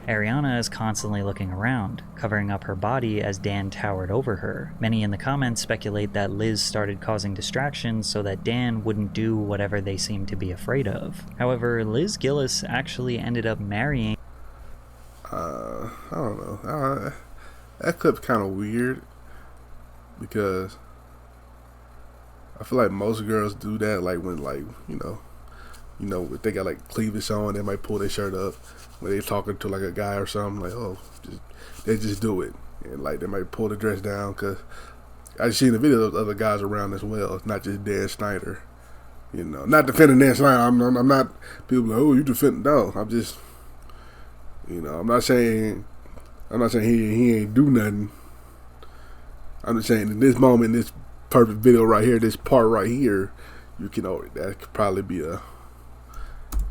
Ariana is constantly looking around, covering up her body as Dan towered over her. Many in the comments speculate that Liz started causing distractions so that Dan wouldn't do whatever they seemed to be afraid of. However, Liz Gillis actually ended up marrying... I don't know. That clip's kind of weird because I feel like most girls do that, like when, like, you know, if they got like cleavage on, they might pull their shirt up when they talking to like a guy or something. Like, oh, they just do it, and like they might pull the dress down. Cause I've seen the video of other guys around as well. It's not just Dan Schneider. You know, not defending Dan Schneider. I'm not people like, oh, you defend. No, I'm just, you know, I'm not saying he ain't do nothing. I'm just saying in this moment, this perfect video right here, this part right here, you can that could probably be a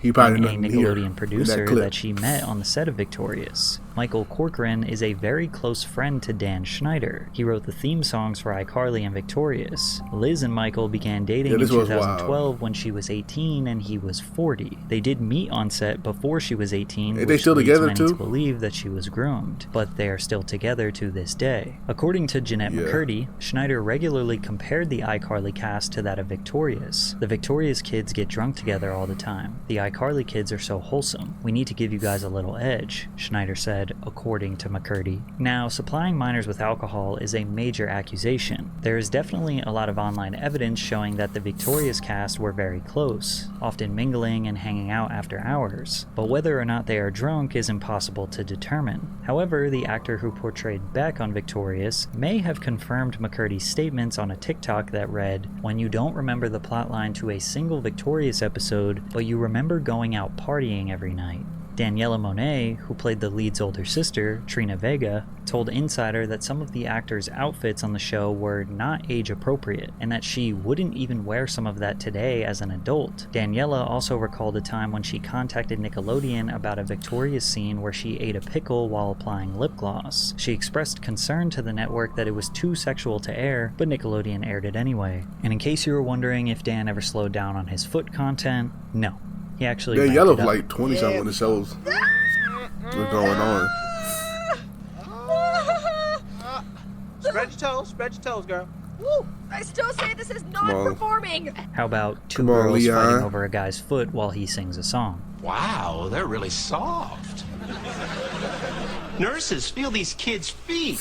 Nickelodeon producer that she met on the set of Victorious. Michael Corcoran is a very close friend to Dan Schneider. He wrote the theme songs for iCarly and Victorious. Liz and Michael began dating in 2012 when she was 18 and he was 40. They did meet on set before she was 18, which leads many to believe that she was groomed, but they are still together to this day. According to Jeanette McCurdy, Schneider regularly compared the iCarly cast to that of Victorious. The Victorious kids get drunk together all the time. The iCarly kids are so wholesome. We need to give you guys a little edge, Schneider said, according to McCurdy. Now, supplying minors with alcohol is a major accusation. There is definitely a lot of online evidence showing that the Victorious cast were very close, often mingling and hanging out after hours, but whether or not they are drunk is impossible to determine. However, the actor who portrayed Beck on Victorious may have confirmed McCurdy's statements on a TikTok that read, "When you don't remember the plotline to a single Victorious episode, but you remember going out partying every night." Daniela Monet, who played the lead's older sister, Trina Vega, told Insider that some of the actors' outfits on the show were not age appropriate, and that she wouldn't even wear some of that today as an adult. Daniela also recalled a time when she contacted Nickelodeon about a Victorious scene where she ate a pickle while applying lip gloss. She expressed concern to the network that it was too sexual to air, but Nickelodeon aired it anyway. And in case you were wondering if Dan ever slowed down on his foot content, no. He actually Daniela was like 20 something when the shows were going on. Spread your toes, girl. Woo! I still say this is non-performing. How about two girls fighting over a guy's foot while he sings a song? Wow, they're really soft. Nurses, feel these kids' feet.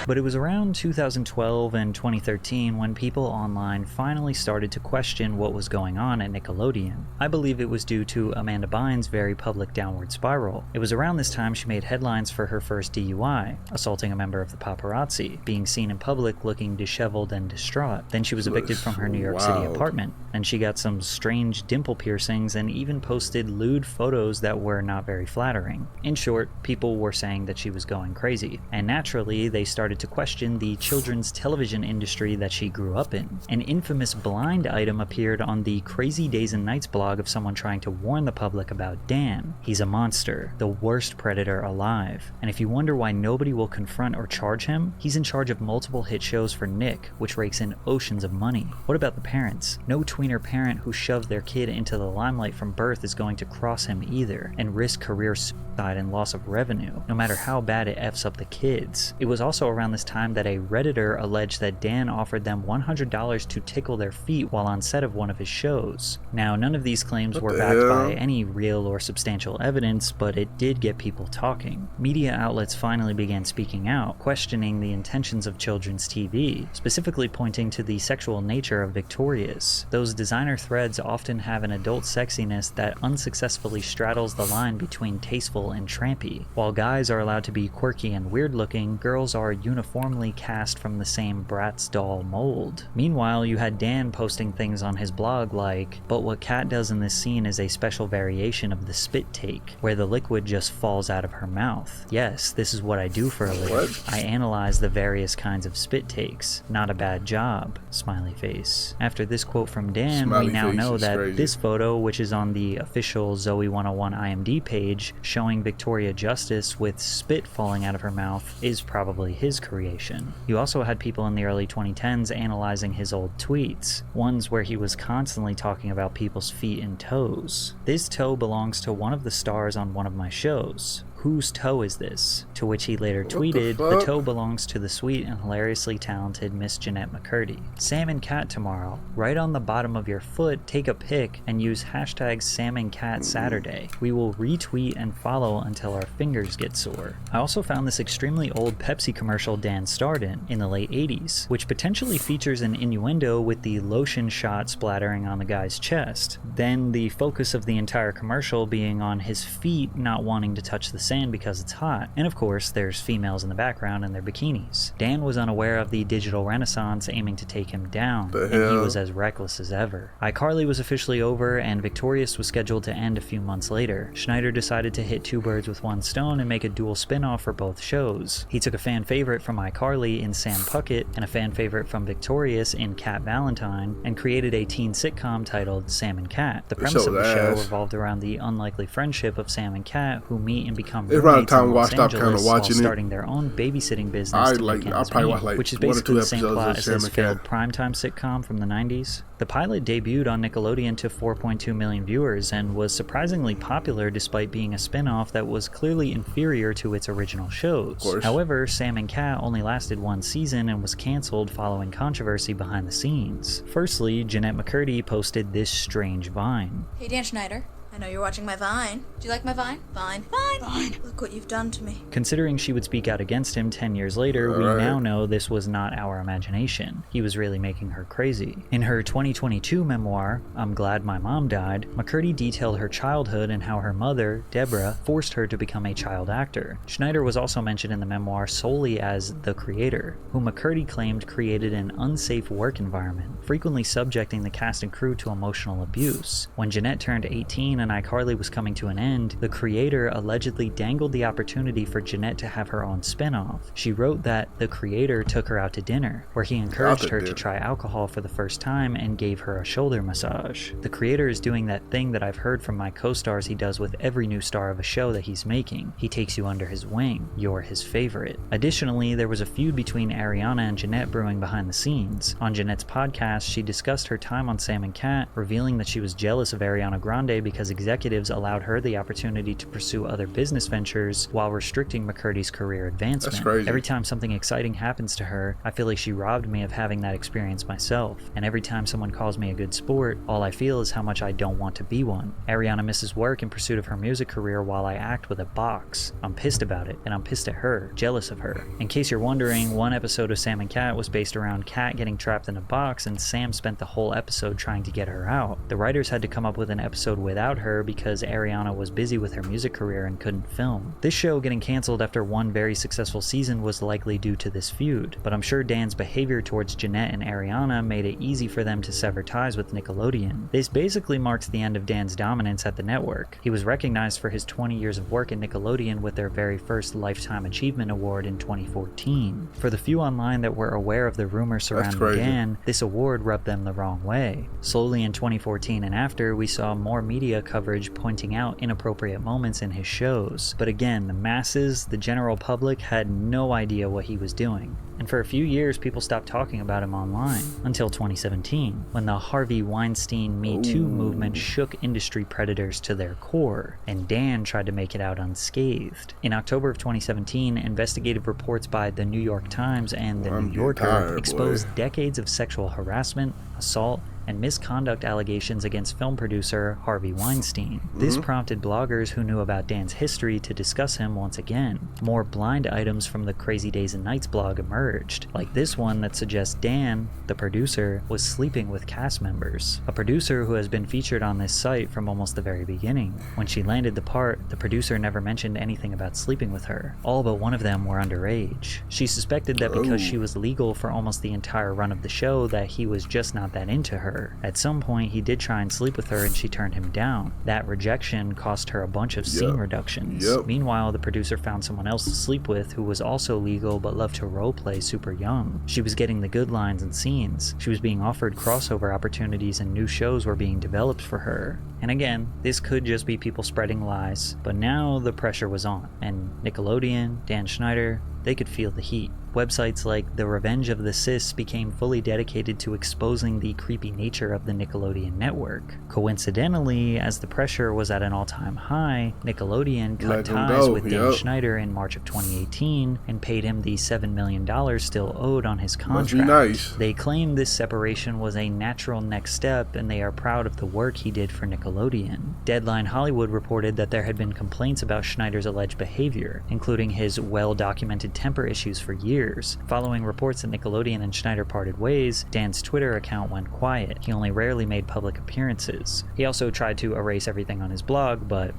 But it was around 2012 and 2013 when people online finally started to question what was going on at Nickelodeon. I believe it was due to Amanda Bynes' very public downward spiral. It was around this time she made headlines for her first DUI, assaulting a member of the paparazzi, being seen in public looking disheveled and distraught. Then she was evicted from her New York City apartment, and she got some strange dimple piercings and even posted lewd photos that were not very flattering. In short, people were saying that she she was going crazy. And naturally, they started to question the children's television industry that she grew up in. An infamous blind item appeared on the Crazy Days and Nights blog of someone trying to warn the public about Dan. He's a monster, the worst predator alive. And if you wonder why nobody will confront or charge him, he's in charge of multiple hit shows for Nick, which rakes in oceans of money. What about the parents? No tweener parent who shoved their kid into the limelight from birth is going to cross him either, and risk career suicide and loss of revenue, no matter how bad it F's up the kids. It was also around this time that a Redditor alleged that Dan offered them $100 to tickle their feet while on set of one of his shows. Now, none of these claims were backed by any real or substantial evidence, but it did get people talking. Media outlets finally began speaking out, questioning the intentions of children's TV, specifically pointing to the sexual nature of Victorious. Those designer threads often have an adult sexiness that unsuccessfully straddles the line between tasteful and trampy. While guys are allowed to be quirky and weird-looking, girls are uniformly cast from the same Bratz doll mold. Meanwhile, you had Dan posting things on his blog like, "But what Kat does in this scene is a special variation of the spit take, where the liquid just falls out of her mouth. Yes, this is what I do for a living. I analyze the various kinds of spit takes. Not a bad job." Smiley face. After this quote from Dan, we now know that this photo, which is on the official Zoe 101 IMD page, showing Victoria Justice with spit falling out of her mouth, is probably his creation. You also had people in the early 2010s analyzing his old tweets, ones where he was constantly talking about people's feet and toes. "This toe belongs to one of the stars on one of my shows. Whose toe is this?" To which he later tweeted, "The toe belongs to the sweet and hilariously talented Miss Jeanette McCurdy. Sam and Cat tomorrow. Right on the bottom of your foot, take a pic and use hashtag Sam and Cat Saturday. We will retweet and follow until our fingers get sore." I also found this extremely old Pepsi commercial Dan starred in the late 80s, which potentially features an innuendo with the lotion shot splattering on the guy's chest. Then the focus of the entire commercial being on his feet not wanting to touch the sand because it's hot. And of course, there's females in the background in their bikinis. Dan was unaware of the digital renaissance aiming to take him down, and he was as reckless as ever. iCarly was officially over, and Victorious was scheduled to end a few months later. Schneider decided to hit two birds with one stone and make a dual spin-off for both shows. He took a fan favorite from iCarly in Sam Puckett and a fan favorite from Victorious in Cat Valentine, and created a teen sitcom titled Sam and Cat. The premise of the show revolved around the unlikely friendship of Sam and Cat, who meet and become roommates in Los Angeles while starting their own babysitting business to make ends meet, which is basically the same plot as his failed primetime sitcom from the 90s. The pilot debuted on Nickelodeon to 4.2 million viewers and was surprisingly popular despite being a spin-off that was clearly inferior to its original shows. However, Sam and Cat only lasted one season and was cancelled following controversy behind the scenes. Firstly, Jeanette McCurdy posted this strange Vine. "Hey Dan Schneider, I know you're watching my Vine. Do you like my Vine? Vine. Vine. Vine. Look what you've done to me." Considering she would speak out against him 10 years later, we now know this was not our imagination. He was really making her crazy. In her 2022 memoir, I'm Glad My Mom Died, McCurdy detailed her childhood and how her mother, Deborah, forced her to become a child actor. Schneider was also mentioned in the memoir solely as the creator, who McCurdy claimed created an unsafe work environment, frequently subjecting the cast and crew to emotional abuse. When Jeanette turned 18 and iCarly was coming to an end, the creator allegedly dangled the opportunity for Jeanette to have her own spin-off. She wrote that the creator took her out to dinner, where he encouraged her to try alcohol for the first time and gave her a shoulder massage. The creator is doing that thing that I've heard from my co-stars he does with every new star of a show that he's making. He takes you under his wing. You're his favorite. Additionally, there was a feud between Ariana and Jeanette brewing behind the scenes. On Jeanette's podcast, she discussed her time on Sam and Cat, revealing that she was jealous of Ariana Grande because executives allowed her the opportunity to pursue other business ventures while restricting McCurdy's career advancement. That's crazy. Every time something exciting happens to her, I feel like she robbed me of having that experience myself. And every time someone calls me a good sport, all I feel is how much I don't want to be one. Ariana misses work in pursuit of her music career while I act with a box. I'm pissed about it, and I'm pissed at her, jealous of her. In case you're wondering, one episode of Sam and Cat was based around Cat getting trapped in a box, and Sam spent the whole episode trying to get her out. The writers had to come up with an episode without her her because Ariana was busy with her music career and couldn't film. This show getting canceled after one very successful season was likely due to this feud, but I'm sure Dan's behavior towards Jeanette and Ariana made it easy for them to sever ties with Nickelodeon. This basically marks the end of Dan's dominance at the network. He was recognized for his 20 years of work at Nickelodeon with their very first Lifetime Achievement Award in 2014. For the few online that were aware of the rumors surrounding Dan, this award rubbed them the wrong way. Slowly in 2014 and after, we saw more media coverage pointing out inappropriate moments in his shows. But again, the masses, the general public, had no idea what he was doing. And for a few years, people stopped talking about him online, until 2017, when the Harvey Weinstein Me Too movement shook industry predators to their core, and Dan tried to make it out unscathed. In October of 2017, investigative reports by the New York Times and the New Yorker exposed decades of sexual harassment, assault, and misconduct allegations against film producer Harvey Weinstein. This prompted bloggers who knew about Dan's history to discuss him once again. More blind items from the Crazy Days and Nights blog emerged, like this one that suggests Dan, the producer, was sleeping with cast members. A producer who has been featured on this site from almost the very beginning. When she landed the part, the producer never mentioned anything about sleeping with her. All but one of them were underage. She suspected that because she was legal for almost the entire run of the show, that he was just not that into her. At some point, he did try and sleep with her and she turned him down. That rejection cost her a bunch of scene reductions. Meanwhile, the producer found someone else to sleep with who was also legal but loved to roleplay super young. She was getting the good lines and scenes. She was being offered crossover opportunities and new shows were being developed for her. And again, this could just be people spreading lies, but now the pressure was on, and Nickelodeon, Dan Schneider, they could feel the heat. Websites like The Revenge of the Sis became fully dedicated to exposing the creepy nature of the Nickelodeon network. Coincidentally, as the pressure was at an all-time high, Nickelodeon cut ties with Dan Schneider in March of 2018 and paid him the $7 million still owed on his contract. They claimed this separation was a natural next step and they are proud of the work he did for Nickelodeon. Deadline Hollywood reported that there had been complaints about Schneider's alleged behavior, including his well-documented temper issues for years. Following reports that Nickelodeon and Schneider parted ways, Dan's Twitter account went quiet. He only rarely made public appearances. He also tried to erase everything on his blog, but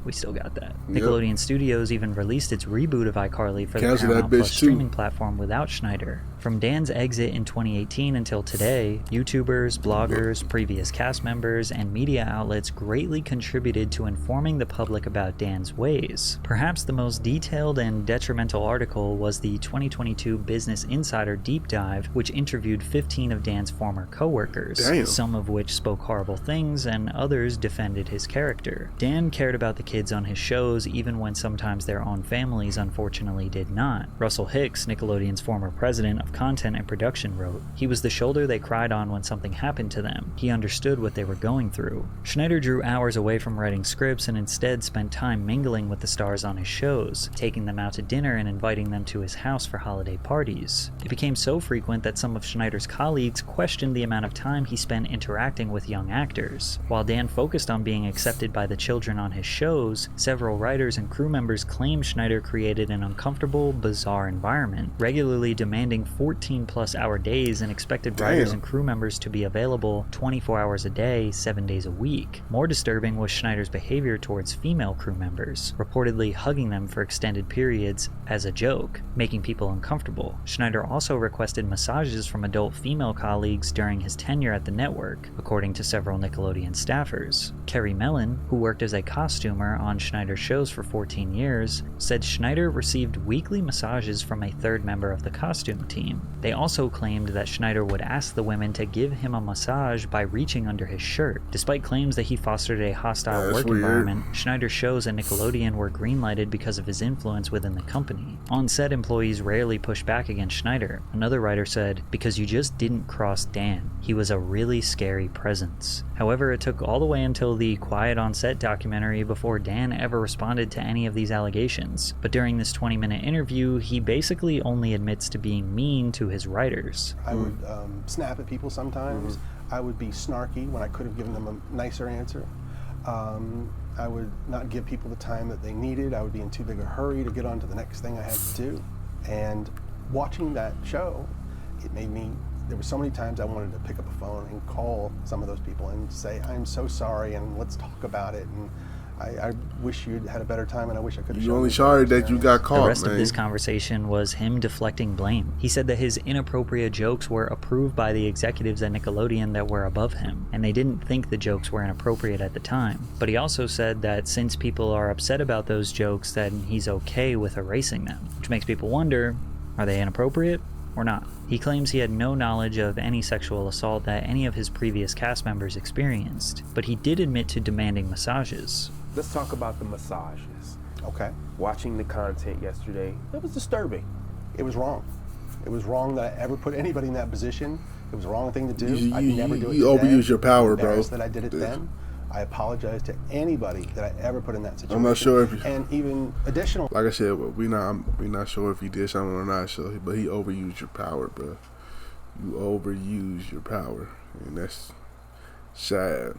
we still got that. Nickelodeon Studios even released its reboot of iCarly for the Paramount Plus streaming platform without Schneider. From Dan's exit in 2018 until today, YouTubers, bloggers, previous cast members, and media outlets greatly contributed to informing the public about Dan's ways. Perhaps the most detailed and detrimental article was the 2022 Business Insider Deep Dive, which interviewed 15 of Dan's former co-workers, some of which spoke horrible things and others defended his character. Dan cared about the kids on his shows even when sometimes their own families unfortunately did not. Russell Hicks, Nickelodeon's former president of content and production, wrote, "He was the shoulder they cried on when something happened to them. He understood what they were going through." Schneider drew hours away from writing scripts and instead spent time mingling with the stars on his shows, taking them out to dinner and inviting them to his house for holiday parties. It became so frequent that some of Schneider's colleagues questioned the amount of time he spent interacting with young actors. While Dan focused on being accepted by the children on his shows, several writers and crew members claimed Schneider created an uncomfortable, bizarre environment, regularly demanding 14-plus hour days and expected writers and crew members to be available 24 hours a day, 7 days a week. More disturbing was Schneider's behavior towards female crew members, reportedly hugging them for extended periods as a joke, making people uncomfortable. Schneider also requested massages from adult female colleagues during his tenure at the network, according to several Nickelodeon staffers. Kerry Mellon, who worked as a costumer on Schneider's shows for 14 years, said Schneider received weekly massages from a third member of the costume team. They also claimed that Schneider would ask the women to give him a massage by reaching under his shirt. Despite claims that he fostered a hostile work environment, Schneider's shows at Nickelodeon were greenlighted because of his influence within the company. On-set employees rarely pushed back against Schneider. Another writer said, "Because you just didn't cross Dan. He was a really scary presence." However, it took all the way until the Quiet on Set documentary before Dan ever responded to any of these allegations. But during this 20-minute interview, he basically only admits to being mean to his writers. I would snap at people sometimes. I would be snarky when I could have given them a nicer answer. I would not give people the time that they needed. I would be in too big a hurry to get on to the next thing I had to do. And watching that show, it made me there were so many times I wanted to pick up a phone and call some of those people and say, I'm so sorry, and let's talk about it. And I wish you'd had a better time, and I wish I could have. You're only sorry that you got caught, The rest man. of this conversation was him deflecting blame. He said that his inappropriate jokes were approved by the executives at Nickelodeon that were above him, and they didn't think the jokes were inappropriate at the time. But he also said that since people are upset about those jokes, then he's okay with erasing them, which makes people wonder, are they inappropriate or not? He claims he had no knowledge of any sexual assault that any of his previous cast members experienced, but he did admit to demanding massages. Let's talk about the massages. Okay. Watching the content yesterday, it was disturbing. It was wrong. It was wrong that I ever put anybody in that position. It was the wrong thing to do. I'd never do it. You overuse your power, bro. That I did it then. I apologize to anybody that I ever put in that situation. I'm not sure if, and even additional. Like I said, we not sure if he did something or not. So, but he overused your power, bro. You overuse your power, and that's sad.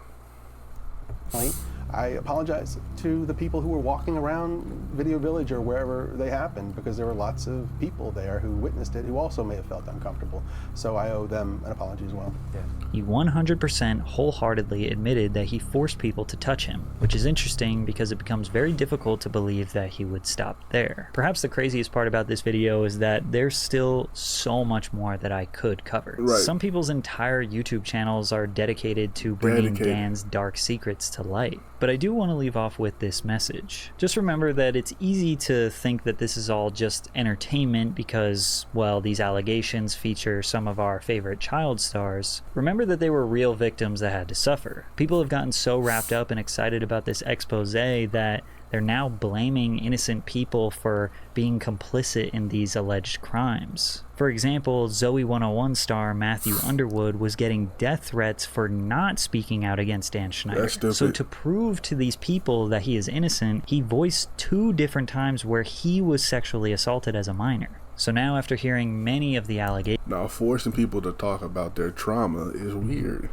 I apologize to the people who were walking around Video Village or wherever they happened, because there were lots of people there who witnessed it who also may have felt uncomfortable. So I owe them an apology as well. Yeah. He 100% wholeheartedly admitted that he forced people to touch him, which is interesting because it becomes very difficult to believe that he would stop there. Perhaps the craziest part about this video is that there's still so much more that I could cover. Right. Some people's entire YouTube channels are dedicated to bringing Dan's dark secrets to light. But I do want to leave off with this message. Just remember that it's easy to think that this is all just entertainment because, well, these allegations feature some of our favorite child stars. Remember that they were real victims that had to suffer. People have gotten so wrapped up and excited about this expose that they're now blaming innocent people for being complicit in these alleged crimes. For example, Zoe 101 star Matthew Underwood was getting death threats for not speaking out against Dan Schneider. So to prove to these people that he is innocent, he voiced 2 different times where he was sexually assaulted as a minor. So now, after hearing many of the allegations... Now, forcing people to talk about their trauma is weird.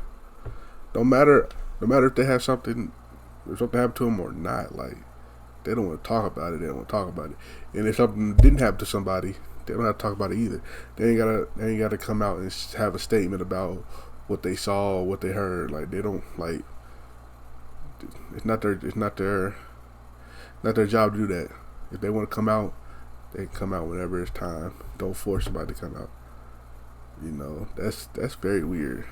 No matter if they have something happen to them or not, like, they don't want to talk about it. They don't want to talk about it. And if something didn't happen to somebody, they don't have to talk about it either. They ain't gotta come out and have a statement about what they saw, what they heard. Like, they don't, like, it's not their job to do that. If they want to come out, they can come out whenever it's time. Don't force somebody to come out. You know, that's very weird.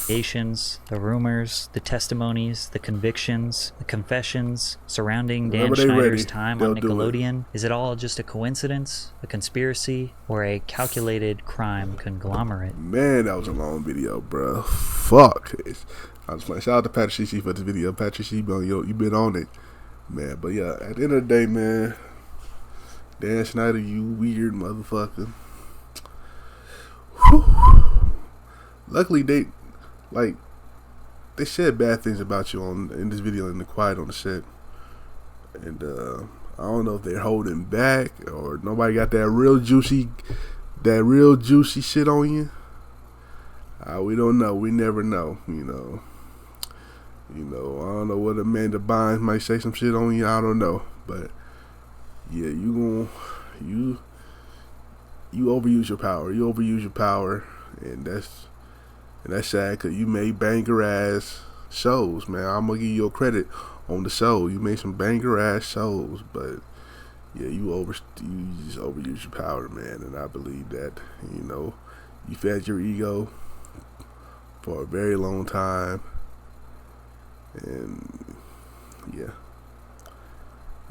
The rumors, the testimonies, the convictions, the confessions surrounding Dan Schneider's time on Nickelodeon. Is it all just a coincidence, a conspiracy, or a calculated crime conglomerate? Man, that was a long video, bro. Fuck. I was playing. Shout out to Patrick CC for this video. Patrick CC, you been on it, man. But yeah, at the end of the day, man, Dan Schneider, you weird motherfucker. Whew. Luckily, they said bad things about you in this video in the quiet on the set, and I don't know if they're holding back or nobody got that real juicy shit on you. We don't know. We never know. You know. I don't know what Amanda Bynes might say some shit on you. I don't know, but yeah, you overuse your power. You overuse your power, and that's sad because you made banger ass shows, man. I'm gonna give you your credit on the show. You made some banger ass shows, but yeah, you just overuse your power, man. And I believe that, you fed your ego for a very long time, and yeah.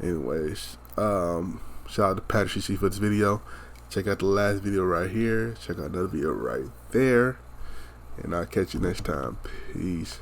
Anyways, shout out to Patrick CC for this video. Check out the last video right here. Check out another video right there. And I'll catch you next time. Peace.